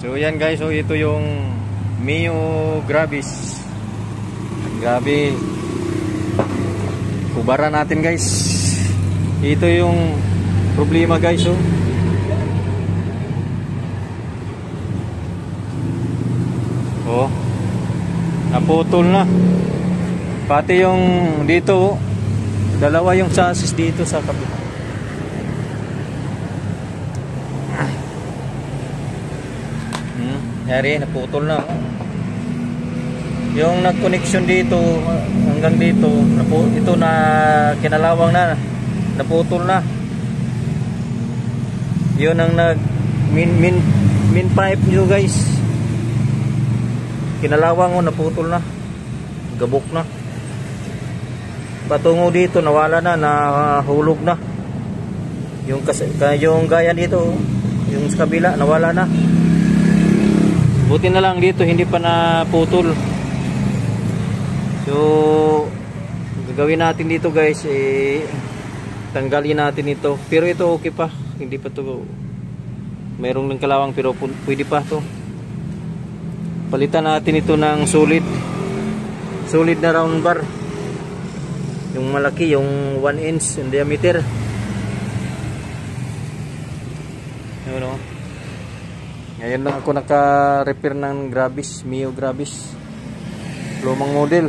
So yan guys, so ito yung Mio Gravis. Grabe. Kubaran natin guys. Ito yung problema guys, oh. Oh. Naputol na. Pati yung dito, dalawa yung chassis dito sa kabila. Yari, naputol na. Yung nag-connection dito hanggang dito, ito na kinalawang na, naputol na. Yun ang nag min pipe nyo guys. Kinalawang, naputol na. Gabok na. Patungo dito nawala na, nahulog na. Yung gaya dito, yung sa kabila nawala na. Buti na lang dito hindi pa naputol. So gagawin natin dito guys, tanggalin natin ito. Pero ito okay pa, hindi pa to, mayroong ng kalawang pero pwede pa to. Palitan natin ito ng solid na round bar, yung malaki, yung 1 inch in diameter. Ayun, no? Ngayon lang ako naka-repair ng Gravis, Mio Gravis, lumang model.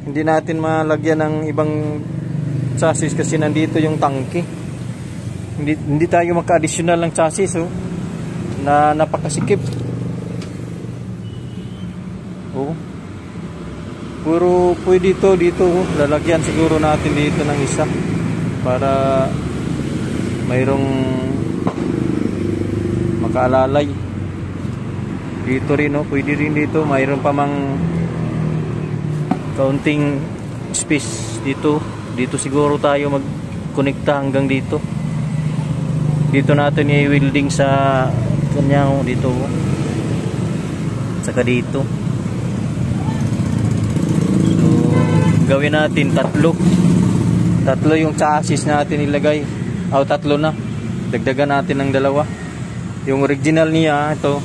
Hindi natin malagyan ng ibang chassis kasi nandito yung tangke. Hindi tayo maka-additional ng chassis, oh, na napakasikip. Oh. Puro pwede dito, oh. Lalagyan siguro natin dito ng isa para mayroong makaalalay. Dito rin, oh, pwede rin dito, mayroon pa mang kaunting space dito. Dito siguro tayo mag-connecta hanggang dito. Dito natin i-welding sa kanya, oh, dito, oh. Saka dito. So gawin natin tatlo yung chassis natin ilagay. Tatlo na. Dagdagan natin ng dalawa. Yung original niya, ito.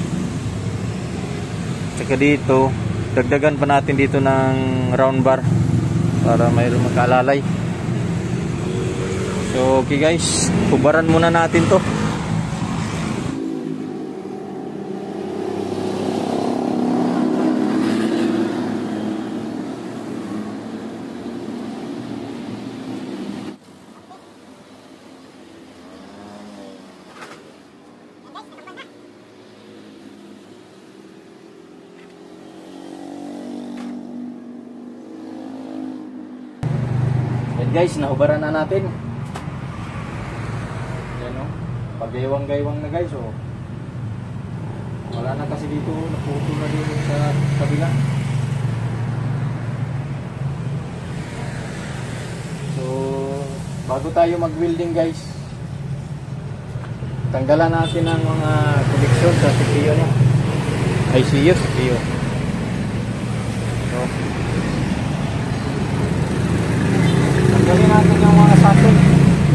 Tsaka dito, dagdagan pa natin dito ng round bar para mayroon magkaalalay. So okay guys, kubaran muna natin to. Guys, nahubaran na natin. Yan, oh. Paggaywang-gaywang na guys, oh. Wala na kasi dito, naputol na dito sa kabila. So bago tayo mag-welding guys, tanggalan natin ang mga connection sa CPU niya. CPU. So tanggalin natin yung mga socket,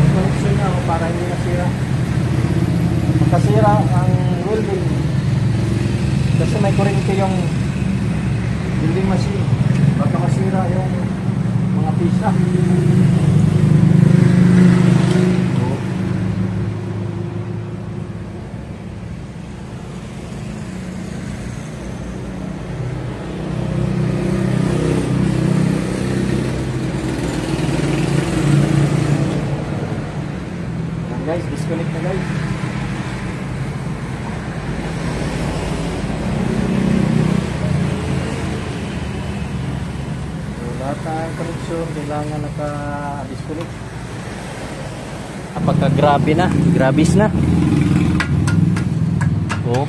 yung connection niya, para hindi nasira. Makasira ang welding kasi may kurente yung welding machine, baka masira yung mga pisa. Guys, disconnect na guys. So lahat ng connection kailangan naka-disconnect. Apagka Gravis na. Oh.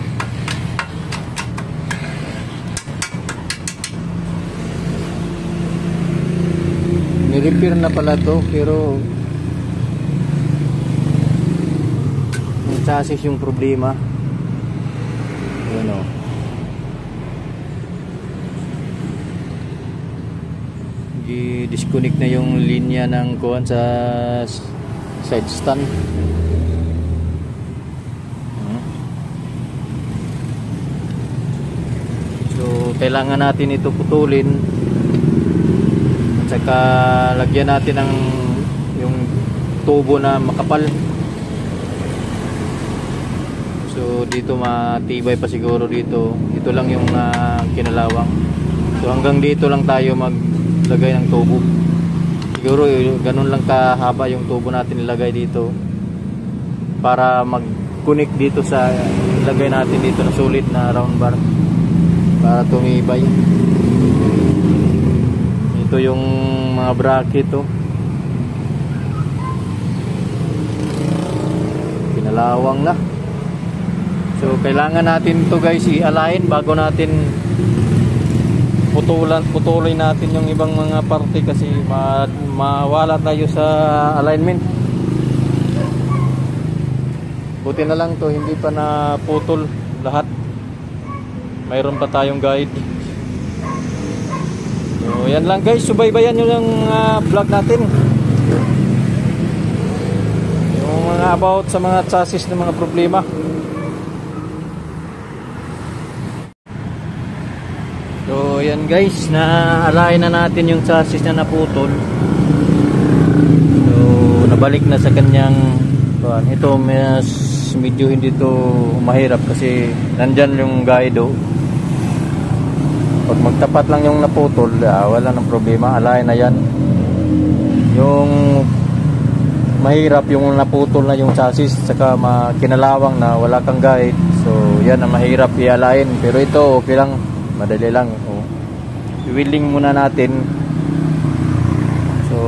Ni-repair na pala to, pero chassis yung problema. Yun, oh. I-disconnect na yung linya ng kuwan sa side stand. kailangan natin ito putulin at saka lagyan natin ng yung tubo na makapal. So dito matibay pa siguro dito. Ito lang yung kinalawang. So hanggang dito lang tayo maglagay ng tubo. Siguro ganun lang kahaba yung tubo natin ilagay dito para mag-connect dito sa ilagay natin dito na sulit na round bar para tumibay. Ito yung mga bracket oh. Pinalawang na. So kailangan natin to guys i-align bago natin putulin natin yung ibang mga parte kasi mawala tayo sa alignment. Buti na lang to hindi pa naputol lahat. Mayroon pa tayong guide. So yan lang guys, subaybayan nyo yung vlog natin. Yung mga about sa mga chassis ng mga problema. So yan guys, na-align na natin yung chassis na naputol. So nabalik na sa kanyang ito medyo hindi to mahirap kasi nandyan yung guide oh. Pag magtapat lang yung naputol, wala nang problema, align na yan. Yung mahirap yung naputol na yung chassis saka kinalawang na wala kang guide. So yan ang mahirap i-align, pero ito okay lang. Madali lang. I-welding muna natin. So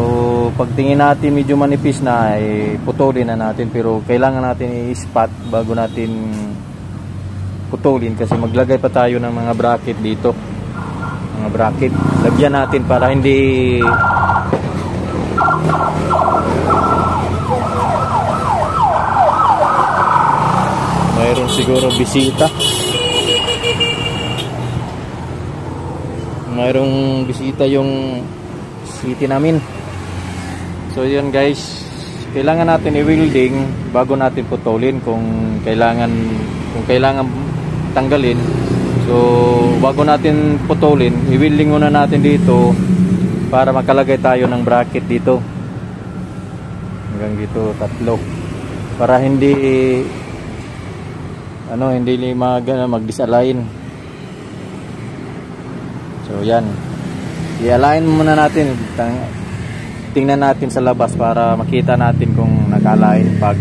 pagtingin natin medyo manipis na putulin na natin, pero kailangan natin i-spot bago natin putulin kasi maglagay pa tayo ng mga bracket dito. Mga bracket. Lagyan natin para hindi mayroon siguro bisita. Mayroong bisita yung city namin. So yun guys, kailangan natin i-welding bago natin putulin kung kailangan tanggalin. So bago natin putulin, i-welding muna natin dito para makalagay tayo ng bracket dito. Hanggang dito 3 para hindi mag-disalign. So yan, i-align muna natin, tingnan natin sa labas para makita natin kung naka-align pag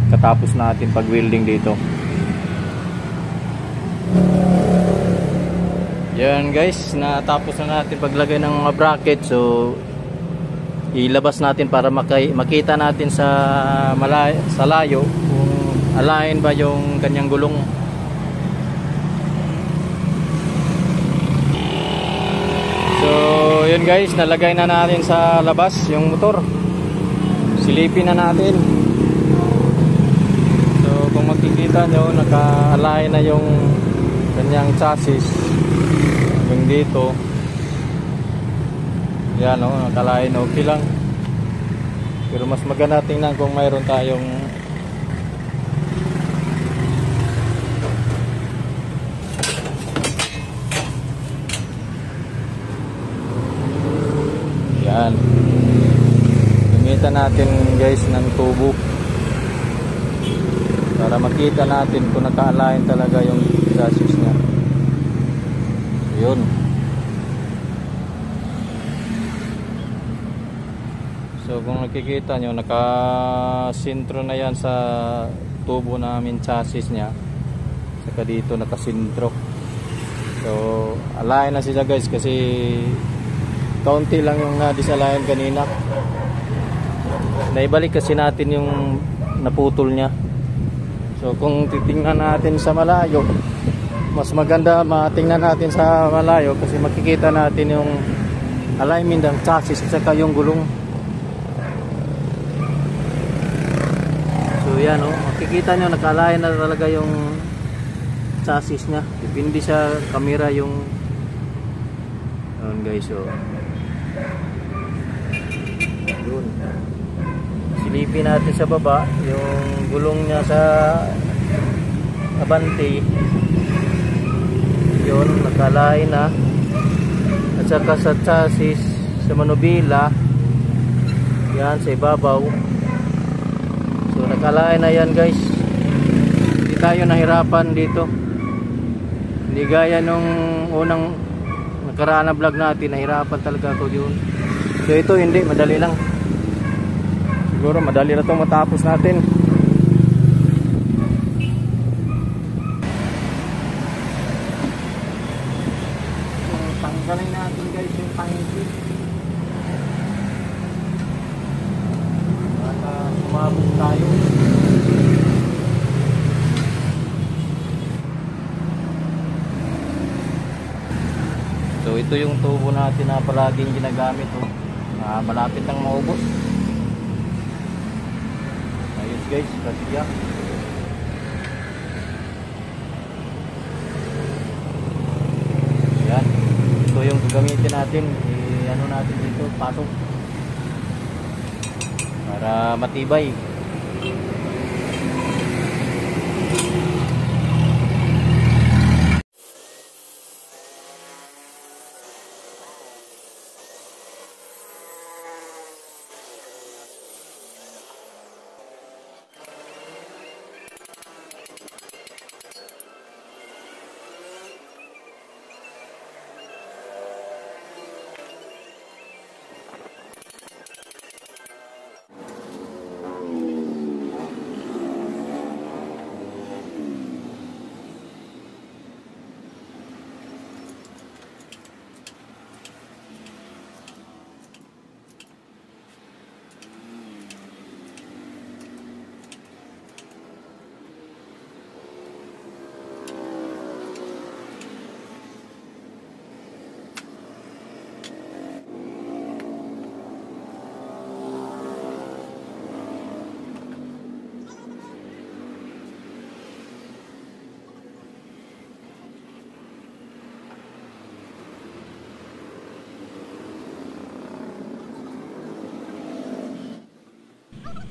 katapos natin pag welding dito. Yan guys, natapos na natin paglagay ng mga bracket. So ilabas natin para makita natin sa layo kung align ba yung kanyang gulong. So yun guys, nalagay na natin sa labas yung motor. Silipin na natin. So kung makikita nyo, naka-align na yung kanyang chassis. Yung dito, yan o, naka-align, okay lang. Pero mas maganda tingnan kung mayroon tayong yan. Gamitan natin guys ng tubo para makita natin kung naka-align talaga yung chassis niya. Yun. So kung nakikita nyo, nakasintro na yan sa tubo namin chassis niya. Saka dito nakasintro. So align na sila guys kasi kaunti lang yung na-disalign kanina. Naibalik kasi natin yung naputol niya. So kung titingnan natin sa malayo, mas maganda matingnan natin sa malayo kasi makikita natin yung alignment ng chassis at saka yung gulong. So yan o, makikita nyo naka-align na talaga yung chassis nya. Depende sa camera yung yun guys. So yun, silipin natin sa baba yung gulong nya sa abante. yun, nakalain na. At saka sa chassis, sa manubila, yan sa ibabaw. So nakalain na yan guys. Hindi tayo nahirapan dito. Hindi gaya nung unang nakaraan na vlog natin, nahirapan talaga ako yun. So ito hindi, madali lang. Siguro madali na itong matapos natin. Tanggalin natin guys yung tangki para sumabog tayo. So ito yung tubo natin na palaging ginagamit, oh. Malapit nang maubos. Ayos guys, kasya. Yan, ito yung gagamitin natin. Ano natin dito, pasok para matibay.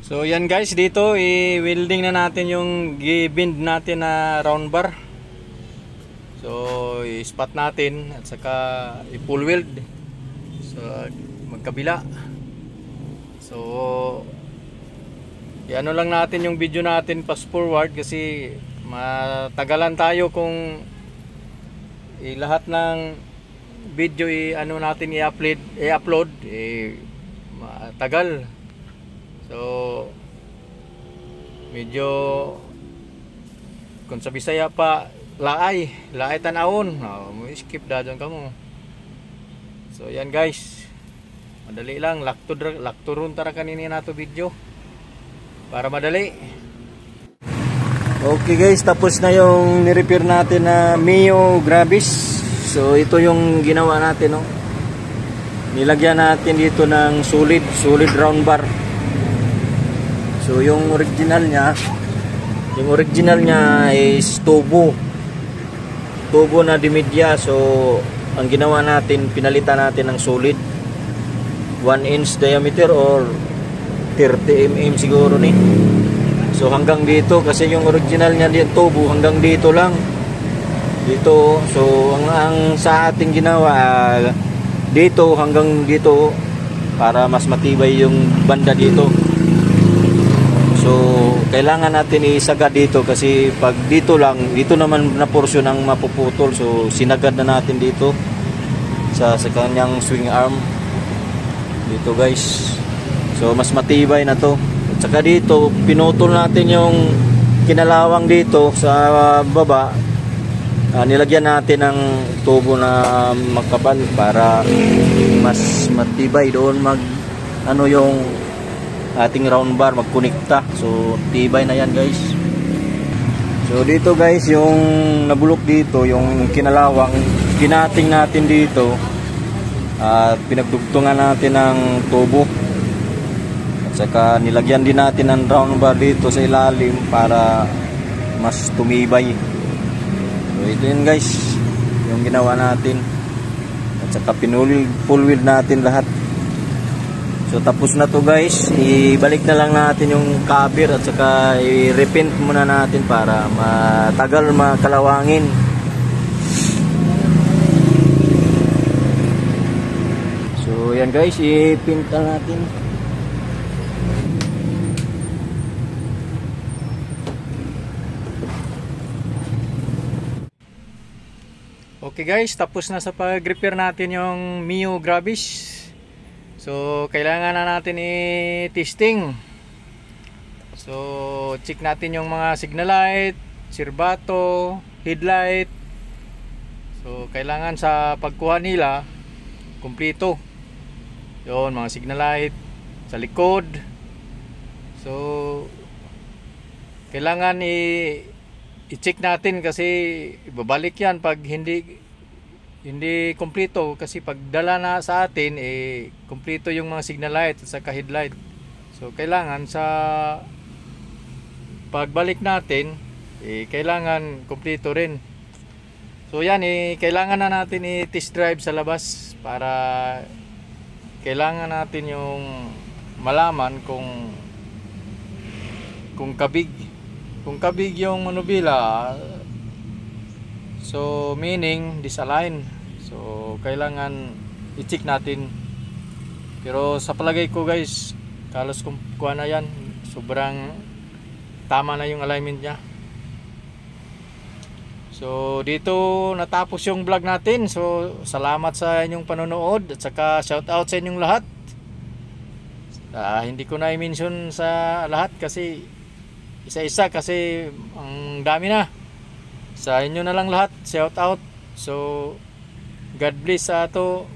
So yan guys, dito i-welding na natin yung gi-bend natin na round bar. So i-spot natin at saka i-pull weld sa magkabila. So i-ano lang natin yung video natin fast forward kasi matagalan tayo kung lahat ng video i-ano natin i-upload matagal. So medyo kung sa Bisaya pa laay tanawon, mo skip dadon ka mo. So yan guys, madali lang, lakturun tara kanini nato video para madali. Okay guys, tapos na yung ni-repair natin na Mio Gravis. So ito yung ginawa natin, no. Nilagyan natin dito ng solid round bar. So yung original niya is tubo na dimidya. So ang ginawa natin, pinalitan natin ng solid 1 inch diameter or 30 mm siguro ni. So hanggang dito, kasi yung original niya din tubo hanggang dito lang. Dito, so ang sa ating ginawa dito hanggang dito para mas matibay yung banda dito. So kailangan natin isagad dito kasi pag dito lang, dito naman na porsyon ang mapuputol. So sinagad na natin dito sa kanyang swing arm dito guys. So mas matibay na to. At saka dito pinutol natin yung kinalawang dito sa baba. Nilagyan natin ng tubo na makapal para mas matibay doon yung ating round bar magkonekta. So tibay na yan guys. So dito guys, yung nabulok dito, yung kinalawang, ginating natin dito at pinagdugtungan natin ng tubo. At saka nilagyan din natin ng round bar dito sa ilalim para mas tumibay. So ito yun guys, yung ginawa natin. At saka pull weld natin lahat. So tapos na to guys, ibalik na lang natin yung cover at saka i-repaint muna natin para matagal makalawangin. Yan guys, ipinta natin. Okay guys, tapos na sa pag-repair natin yung Mio Gravis. So kailangan na natin i-testing. So check natin yung mga signal light, sirbato, headlight. So kailangan sa pagkuha nila kumpleto. Yun, mga signal light sa likod. So kailangan i-check natin kasi ibabalik yan pag hindi kumpleto, kasi pag dala na sa atin kumpleto yung mga signal light at saka headlight. So kailangan sa pagbalik natin kailangan kumpleto rin. So yan, kailangan na natin i-test drive sa labas para kailangan natin yung malaman kung kabig yung manubila, so meaning disalign. So kailangan i-check natin, pero sa palagay ko guys, kalos kuha na yan, sobrang tama na yung alignment nya. So dito natapos yung vlog natin. So salamat sa inyong panonood at saka shout out sa inyong lahat. Hindi ko na i-mention sa lahat kasi isa-isa, kasi ang dami na. Sa inyo na lang lahat, shout out. So God bless sa ato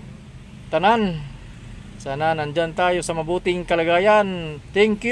tanan. Sana nandyan tayo sa mabuting kalagayan. Thank you.